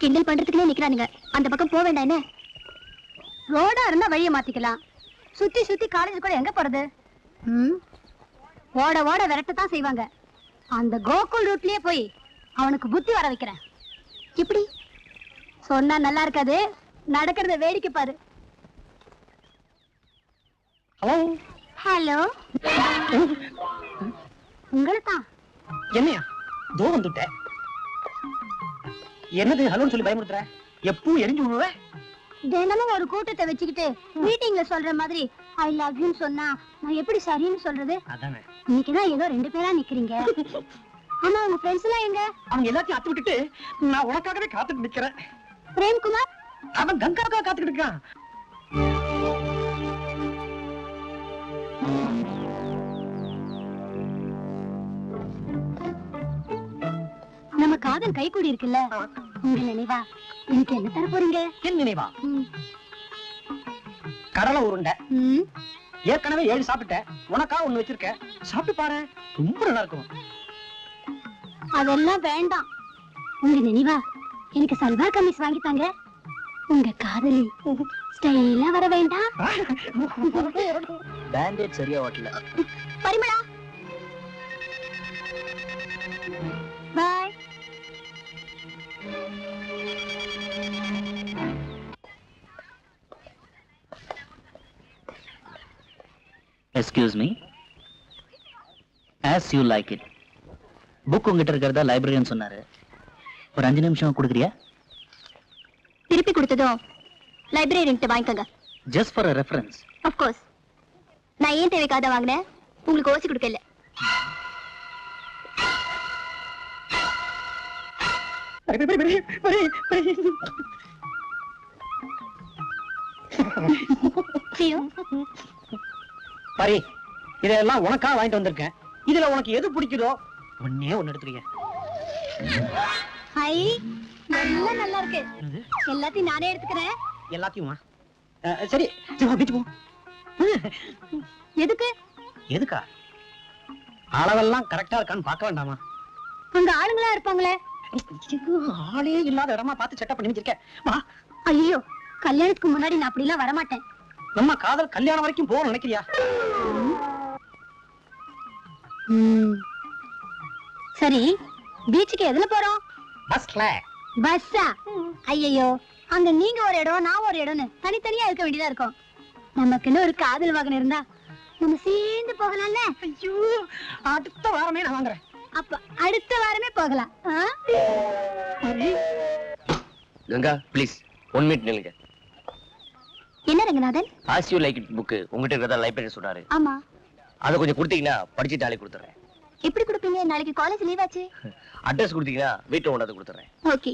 கிண்டல் பண்றதுக்குனே நிக்கிறானுங்க. அந்த பக்கம் போக வேண்டாம். என்ன ரோடா இருந்தா வழியை மாத்திக்கலாம். சுத்தி சுத்தி காலேஜ் கூட எங்க போறது? ஓட ஓட விரட்டத்தான் செய்வாங்க. அந்த கோகுல் ரூட்லயே போய் அவனுக்கு புத்தி வர வைக்கிறேன். இப்படி சொன்னா நல்லா இருக்காது, நடக்கிறத வேடிக்கை பாரு. ஹலோ, உங்களை தான். என்னையா தோ வந்துட்ட? என்னது ஹலோன்னு சொல்லி பயமுறுத்துற? எப்பவும் எரிஞ்சு விடுவ? தினமும் ஒரு கூட்டத்தை வச்சுக்கிட்டு மீட்டிங்ல சொல்ற மாதிரி ஐ லவ் யூ சொன்னா நான் எப்படி சரின்னு சொல்றது? அதானே. இன்னைக்குதான் ஏதோ 2 பேரா நிக்கிறீங்க. ஆமா, உங்க ஃப்ரெண்ட்ஸ் எல்லாம் எங்க? அவங்க எல்லாத்தையும் அத்து விட்டுட்டு நான் உனக்காகவே காத்துட்டு நிக்கிறேன். பிரேம்குமார் அவன் கங்காவுக்காக காத்துக்கிட்டு இருக்கான். நம்ம காதல் கைகூடி இருக்குல்ல, உங்க நினைவா எனக்கு என்ன தர போறீங்க? என் நினைவா? கடலை உருண்டை. ஏற்கனவே 7 சாப்பிட்டேன். உனக்கா 1 வச்சிருக்க, சாப்பிட்டு பாரு, ரொம்ப நல்லா இருக்கும். அதெல்லாம் வேண்டாம். உங்க நினைவா எனக்கு சல்வார் கமிஸ் வாங்கித்தாங்க. உங்க காதலி ஸ்டைலா வர வேண்டாம். பேண்டேஜ் சரியா ஓட்டல. பரிமளா பாய். Excuse me. As you like it. Book உங்ககிட்ட இருக்கிறதா லைப்ரரியன் சொன்னாரு. ஒரு 5 நிமிஷம் கொடுக்குறியா? திருப்பி கொடுத்ததும் லைப்ரரியன்ட்ட வாங்கிக்கங்க. Just for a reference. Of course. நான் ஏன் தேவைக்காக வாங்கினேன், உங்களுக்கு ஓசி கொடுக்கல. பரி, இதெல்லாம் உனக்கா வாங்கிட்டு வந்திருக்கேன். இதுல உனக்கு எது பிடிக்குதோ ஒண்ணே ஒண்ணு எடுத்துறீங்க. ஹை, எல்லாம் நல்லா இருக்கு. எல்லாத்தையும் நானே எடுத்துக்கிறேன். எல்லாத்தையுமா? சரி, பீச்சு போ. எதுக்கு? எதுக்கா? அளவெல்லாம் கரெக்டா இருக்கான்னு பார்க்க வேண்டாமா? அங்க ஆளுங்களா இருப்பாங்களே. ஆளே இல்லாத இடமா பார்த்து செட்டப் பண்ணி வச்சிருக்கேன். ஐயோ, கல்யாணத்துக்கு முன்னாடி நான் அப்படி எல்லாம் வரமாட்டேன். நம்ம காதல் கல்யாணம் வரைக்கும் போக நினைக்கிறியா? சரி, பீச்சுக்கு எதுல போறோம்? பஸ்ல. பஸ்ஸா? ஐயோ, அங்க நீங்க ஒரு இடம், நான் ஒரு இடம்னு தனித்தனியா இருக்க வேண்டியதா இருக்கும். நமக்குன்னு ஒரு காதல் வாகனம் இருந்தா நம்ம சேர்ந்து போகலாம்ல. ஐயோ, அடுத்த வாரமே நான் வாங்குறேன். அப்ப அடுத்த வாரமே போகலாம். கங்கா, ப்ளீஸ் 1 மினிட் நில்லுங்க. என்ன Ranganathan? As you like it book உங்ககிட்ட இருக்கிறதா லைப்ரரி சொன்னாரு. ஆமா, அதை கொஞ்சம் கொடுத்தீங்கன்னா படிச்சுட்டு நாளைக்கு கொடுத்துறேன். எப்படி கொடுப்பீங்க? நாளைக்கு காலேஜ் லீவ் ஆச்சு. அட்ரஸ் கொடுத்தீங்கன்னா வீட்டுல கொண்டாந்து கொடுத்துறேன். ஓகே.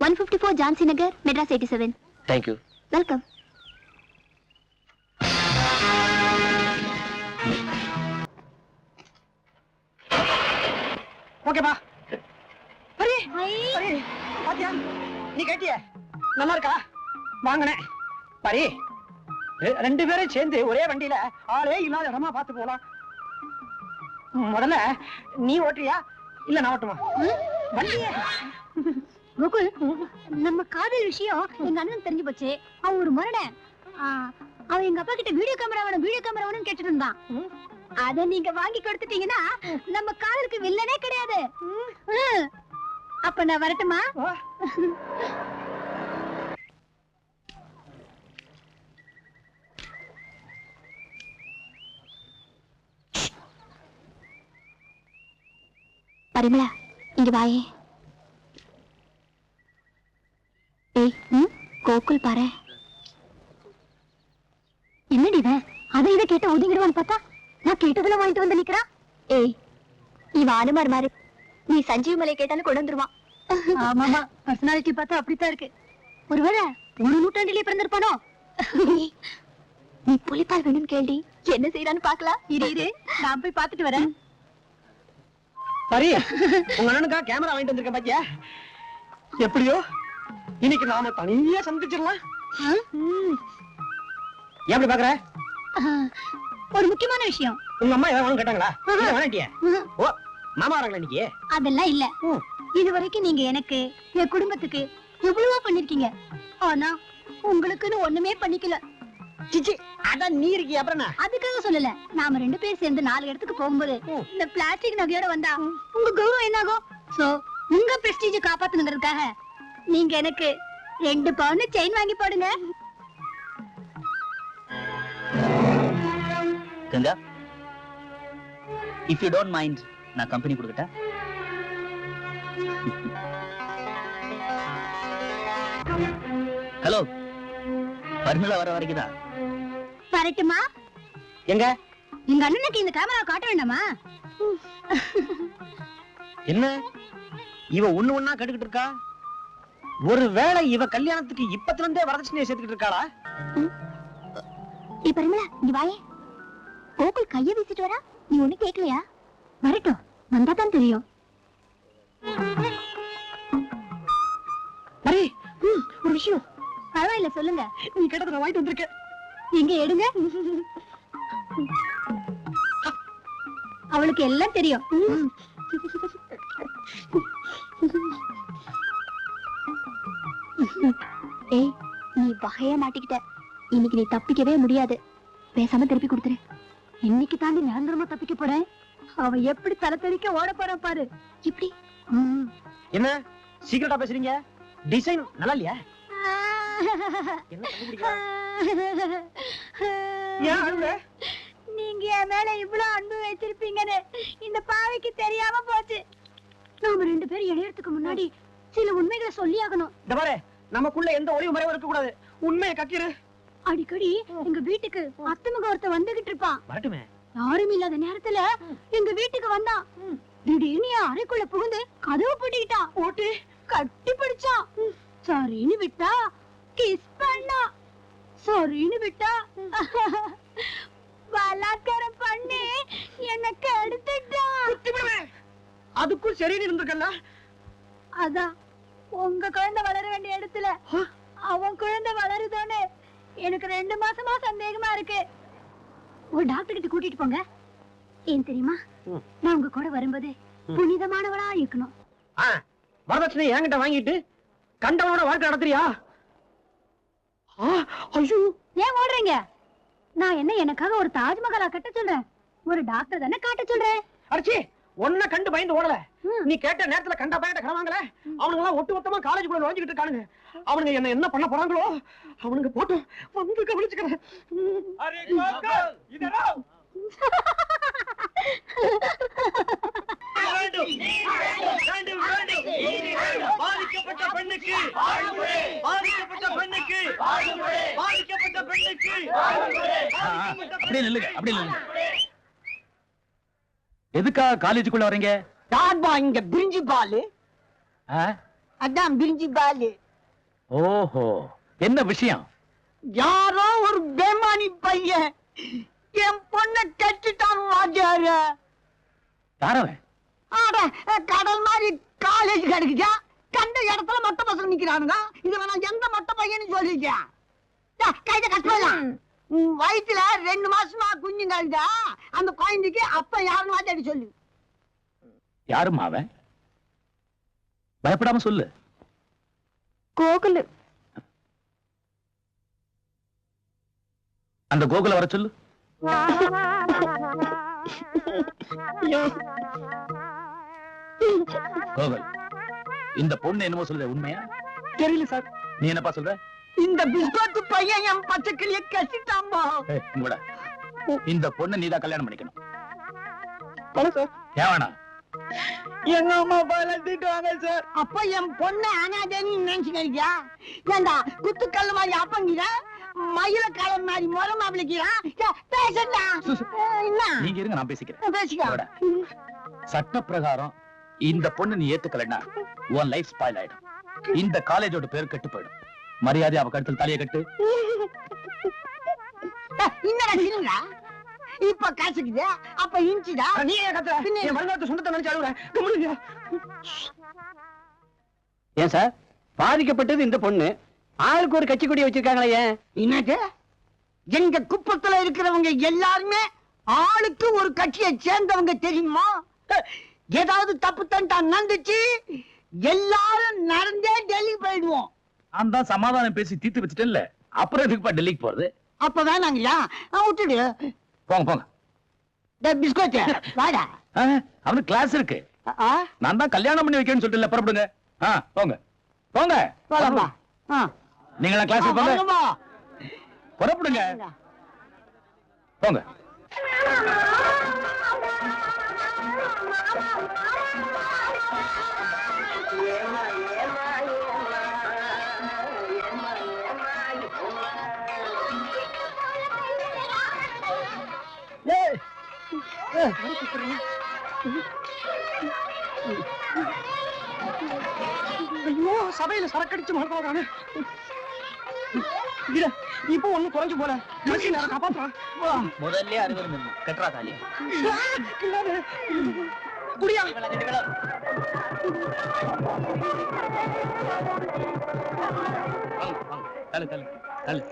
154 ஜான்சி நகர், மெட்ராஸ் 87. தேங்க்யூ. வெல்கம். ஓகேப்பா. பரி, பரி, பாத்தியா? நீ கேட்டிய நல்லா இருக்கா? வாங்கினேன். பரி, 2 பேரும் சேர்ந்து ஒரே வண்டியில ஆளே இல்லாத இடமா பார்த்து போலாம். முதல்ல நீ ஓட்டுறியா இல்ல நான் ஓட்டுமா? வண்டியே. கோகுல், நம்ம காதல் விஷயம் எங்க அண்ணன் தெரிஞ்சு போச்சு. அவன் ஒரு மரணன். அவன் எங்க அப்பா கிட்ட வீடியோ கேமரா வேணும் கேட்டுட்டு இருந்தான். அத நீங்க வாங்கி கொடுத்துட்டீங்கன்னா நம்ம காதலுக்கு வில்லனே கிடையாது. அப்ப நான் வரட்டுமா? பரிமளா, இங்க வாயே. ஏய், கோகுல் பாரு. என்னடி இவன் அதை இதை கேட்டு ஒதுங்கிடுவான்னு பார்த்தா நான் கேட்டதுல வாங்கிட்டு வந்து நிக்கிறா. ஏய், இவன் அனுமார் மாதிரி. நீ சஞ்சீவ் மலை கேட்டாலும் கொண்டு வந்துருவான். ஆமாமா, பர்சனாலிட்டி பார்த்தா அப்படித்தான் இருக்கு. ஒருவேளை 1 நூற்றாண்டிலே பிறந்திருப்பானோ? நீ புலிப்பால் வேணும்னு கேள்வி என்ன செய்யறான்னு பாக்கலாம். இரு, நான் போய் பாத்துட்டு வரேன். பரி, உங்க அண்ணனுக்கா கேமரா வாங்கிட்டு வந்திருக்கேன் பாத்தியா? எப்படியோ இன்னைக்கு நாம தனியா சந்திச்சிடலாம். எப்படி பாக்குற? ஒரு முக்கியமான விஷயம். உங்க அம்மா ஏதாவது கேட்டாங்களா? வேணாட்டியா? ஓ, மாமா வராங்களா இன்னைக்கு? அதெல்லாம் இல்ல. இது வரைக்கும் நீங்க எனக்கு என் குடும்பத்துக்கு எவ்வளவோ பண்ணிருக்கீங்க. ஆனா உங்களுக்குன்னு ஒண்ணுமே பண்ணிக்கல. சிச்சி அதான் நீ இருக்கி அப்புறம் அதுக்காக சொல்லல. நாம 2 பேர் சேர்ந்து 4 இடத்துக்கு போகும்போது இந்த பிளாஸ்டிக் நகையோட வந்தா உங்க கௌரவம் என்னாகும்? சோ உங்க பிரஸ்டீஜ காப்பாத்தணுங்கிறதுக்காக நீங்க எனக்கு 2 பவுன் செயின் வாங்கி போடுங்க. Ganga, if you don't mind நான் கம்பெனி கொடுக்கட்டா? ஹலோ, பர்மிளா வர வரைக்கும் தான். வரட்டுமா? எங்க எங்க அண்ணனுக்கு இந்த கேமரா காட்ட வேண்டாமா? என்ன இவ ஒண்ணு ஒண்ணா கட்டுக்கிட்டு இருக்கா? ஒருவேளை இவ கல்யாணத்துக்கு இப்பத்துல இருந்தே வரதட்சணையை சேர்த்துக்கிட்டு இருக்காளா? ஏய் பர்மிளா, இங்க வாயே. கோகுல் கைய வீசிட்டு வரா, நீ ஒண்ணு கேட்கலையா? வரட்டும், வந்தா தான் தெரியும். மரி, ஒரு விஷயம். பரவாயில்ல, சொல்லுங்க. நீ கேட்டதை நான் வாங்கிட்டு வந்திருக்கேன். எங்க எடுங்க. அவளுக்கு எல்லாம் தெரியும். ஏய், நீ வகையா மாட்டிக்கிட்ட. இன்னைக்கு நீ தப்பிக்கவே முடியாது. பேசாம திருப்பி கொடுத்துரு. இன்னைக்கு தாண்டி நிரந்தரமா தப்பிக்க போறேன். அவ எப்படி தலை தெறிக்க ஓட போற பாரு. இப்படி என்ன சீக்கிரட்டா பேசுறீங்க? டிசைன் நல்லா இல்லையா? என்ன கண்டுபிடிக்கிறா? ஏன் அழுகுற? நீங்க என் மேல இவ்வளவு அன்பு வச்சிருப்பீங்கன்னு இந்த பாவைக்கு தெரியாம போச்சு. நாம 2 பேரும் இணையறதுக்கு முன்னாடி சில உண்மைகளை சொல்லி ஆகணும். இந்த பாரு, நமக்குள்ள எந்த ஒளிவு மறைவும் இருக்க கூடாது. உண்மையை கக்கிரு. அடிக்கடி எங்க வீட்டுக்கு அத்தமக ஒருத்த வந்துகிட்டு இருப்பான். வரட்டுமே. யாரும் இல்லாத நேரத்துல எங்க வீட்டுக்கு வந்தான். திடீர்னு என் அறைக்குள்ள புகுந்து கதவு பூட்டிக்கிட்டான். ஓட்டி கட்டி பிடிச்சான். சரின்னு விட்டா கிஸ் பண்ணா. சரின்னு விட்டா பலாத்காரம் பண்ணி எனக்கு எடுத்துட்டான். அதுக்கும் சரின்னு இருந்திருக்கல. அதான் உங்க குழந்தை வளர வேண்டிய இடத்துல அவன் குழந்தை வளருதானே எனக்கு 2 மாசமா சந்தேகமா இருக்கு. ஒரு டாக்டர் கிட்ட கூட்டிட்டு போங்க. ஏன் தெரியுமா? நான் உங்க கூட வரும்போது புனிதமானவளா இருக்கணும். வரதட்சணை என்கிட்ட வாங்கிட்டு கண்டவனோட வாழ்க்கை நடத்துறியா? ஐயோ, ஏன் ஓடுறீங்க? நான் என்ன எனக்காக ஒரு தாஜ்மஹாலா கட்ட சொல்றேன்? ஒரு டாக்டர் தானே காட்ட சொல்றேன். அடிச்சி ஒன்ன கண்டு பயந்து ஓடல. நீ கேட்ட நேரத்துல கண்ட பயத்தை கிளவாங்கல. அவனுங்க எல்லாம் ஒட்டு மொத்தமா காலேஜுக்குள்ள நுழைஞ்சுக்கிட்டு இருக்கானுங்க. அவனுங்க என்ன பண்ண போறாங்களோ அவனுங்க போட்டு வந்து கவனிச்சுக்கிறேன். பாதிக்கப்பட்ட பெண்ணுக்கு அப்படியே நில்லுங்க, அப்படியே நில்லுங்க. எதுக்கா காலேஜுக்குள்ள வரீங்க? டாட்பா இங்க பிரிஞ்சி பாலு. அதான் பிரிஞ்சி பாலு. ஓஹோ, என்ன விஷயம்? யாரோ ஒரு பேமானி பையன் என் பொண்ணை கட்டிட்டான் வாத்தியாரு. யாரவன்? கடல் மாதிரி காலேஜ் கிடைக்குச்சா? கண்ட இடத்துல மொட்டை பசங்க நிக்கிறானுங்க. இது நான் எந்த மொட்டை பையன்னு சொல்லிருக்கேன். கைத கஷ்டம். வயிற்றுல 2 மாசமா குஞ்சு கழிச்சா அந்த குழந்தைக்கு அப்ப யாருன்னு வாத்தியாடி சொல்லு. யாருமா அவன்? பயப்படாம சொல்லு. கோகுல். அந்த கோகுல வர சொல்லு. கோகுல், இந்த பொண்ணு என்னமோ சொல்ற உண்மையா? தெரியல சார். நீ என்னப்பா சொல்ற? இந்த பிஸ்கோத்து பையன் என் பச்சை கிளிய கட்டிட்டாம்பா. இந்த பொண்ணு நீதான் கல்யாணம் பண்ணிக்கணும். சார் ஏவானா? எங்க அம்மா வளர்த்துட்டாங்க சார். அப்ப என் பொண்ணு அனாதேன்னு நினைச்சுக்கிறியா? ஏண்டா குத்துக்கல் மாதிரி அப்பங்கிற மயில காலம் மாதிரி முறம் அப்படிக்கிறான். பேசண்டா. நீங்க இருங்க, நான் பேசிக்கிறேன். பேசிக்க. சட்ட பிரகாரம் இந்த பொண்ணு நீ ஏத்துக்கலன்னா உன் லைஃப் ஸ்பாயில் ஆயிடும். இந்த காலேஜோட பேர் கெட்டு போயிடும். மரியாதை அவ கழுத்துல தலையை கட்டு. இன்னடா இப்ப காசுக்குது, அப்ப இன்ச்சுடா. நீ கத்துற. என் வருங்காலத்து சொந்தத்தை நினைச்சு அழுகுற. ஏன் சார் பாதிக்கப்பட்டது இந்த பொண்ணு? ஆளுக்கு ஒரு கட்சி கொடி வச்சிருக்காங்களே. ஏன்? என்னது? எங்க குப்பத்துல இருக்கிறவங்க எல்லாருமே ஆளுக்கு ஒரு கட்சியை சேர்ந்தவங்க தெரியுமா? ஏதாவது தப்பு தண்டா நடந்துச்சு எல்லாரும் நடந்தே டெல்லி போயிடுவோம். நான் தான் சமாதானம் பேசி தீர்த்து வச்சுட்டேன்ல, அப்புறம் எதுக்குப்பா டெல்லிக்கு போறது? அப்ப வேணாங்கய்யா, விட்டுடு. போங்க போங்க. பிஸ்கோட் வாடா. அவனுக்கு கிளாஸ் இருக்கு. ஆ, நான் தான் கல்யாணம் பண்ணி வைக்கணும்னு சொல்லிட்டு புறப்படுங்க. போங்க போங்க. போலாம்பா. நீங்களா கிளாஸ் போங்க, வாங்கம்மா. புறப்படுங்க போங்க. ஏய், ஏய். ஐயோ, சபையில சரக்கடிச்சு மாட்டானே. இப்போ ஒண்ணும் குறைஞ்சு போல. காப்பாத்துறான். முதல்ல 60 நிமிடம் கட்டுறா தாலி. குடியா. தள்ளு தள்ளு தள்ளு.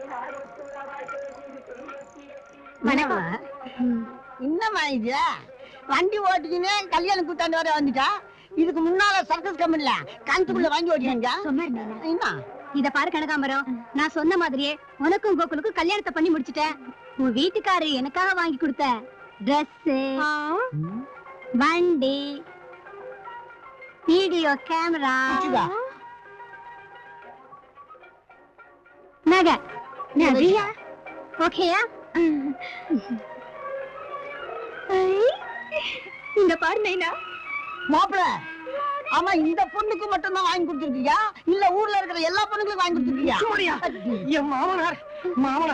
வணக்கம். என்னம்மா இது? வண்டி ஓட்டிக்கினே கல்யாணம் கூட்டாண்டு வர வந்துட்டா. இதுக்கு முன்னால சர்க்கஸ் கம்பெனில கணத்துக்குள்ள வாங்கி ஓட்டிங்க. என்ன இத பாரு கனகாம்பரம், நான் சொன்ன மாதிரியே உனக்கும் கோகுலுக்கும் கல்யாணத்தை பண்ணி முடிச்சிட்டேன். உன் வீட்டுக்காரு எனக்காக வாங்கி கொடுத்த Dress, வண்டி, வீடியோ கேமரா, பிடிச்சுதா? நகை நிறையா. ஓகேயா? இந்த பாரு நைனா. மாப்பிள, ஆமா இந்த பொண்ணுக்கு மட்டும் தான் வாங்கி கொடுத்துருக்கியா இல்ல ஊர்ல இருக்கிற எல்லா பொண்ணுங்களுக்கும் வாங்கி கொடுத்துருக்கியா? என் மாமனார்